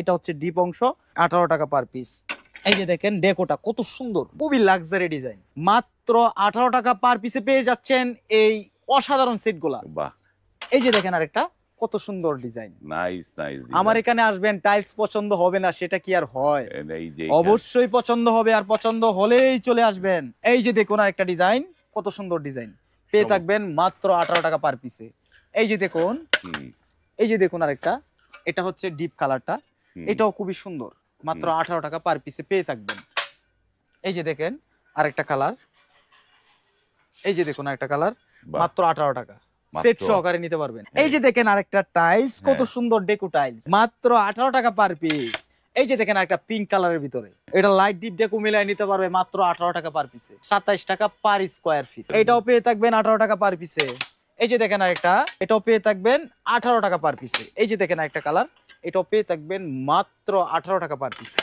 এটা হচ্ছে ডিপ অংশ, 18 টাকা পার পিস। এই যে দেখেন ডেকোটা কত সুন্দর, খুবই লাক্সারি ডিজাইন, মাত্র 18 টাকা পার পিসে পেয়ে যাচ্ছেন এই অসাধারণ সেটগুলা। বাহ, এই যে দেখেন আরেকটা কত সুন্দর ডিজাইন। Nice nice. আমার এখানে আসবেন, টাইলস পছন্দ হবে না সেটা কি আর হয়? এই যে অবশ্যই পছন্দ হবে, আর পছন্দ হলেই চলে আসবেন। এই যে দেখুন আরেকটা ডিজাইন, কত সুন্দর ডিজাইন, পেয়ে থাকবেন মাত্র 18 টাকা পার পিসে। এই যে দেখুন, এই যে দেখুন আরেকটা, এটা হচ্ছে ডিপ কালারটা, এটাও খুবই সুন্দর, মাত্র 18 টাকা পার পিসে পেয়ে থাকবেন। এই যে দেখেন আরেকটা কালার, এই যে দেখুন আরেকটা কালার, মাত্র 18 টাকা, সেট সহকারে নিতে পারবেন। এই যে দেখেন আরেকটা টাইলস, কত সুন্দর ডেকো টাইলস, মাত্র 18 টাকা পার পিস। এই যে দেখেন একটা পিঙ্ক কালারের ভিতরে, এটা লাইট ডিপ ডেকো মিলাই নিতে পারবে মাত্র 18 টাকা পার পিসে, 27 টাকা পার স্কয়ার ফিট। এটাও পেয়ে থাকবেন 18 টাকা পার পিসে। এই যে দেখেন আরেকটা, এটাও পেয়ে থাকবেন 18 টাকা পার পিসে। এই যে দেখেন আরেকটা কালার, এটাও পেয়ে থাকবেন মাত্র 18 টাকা পার পিসে।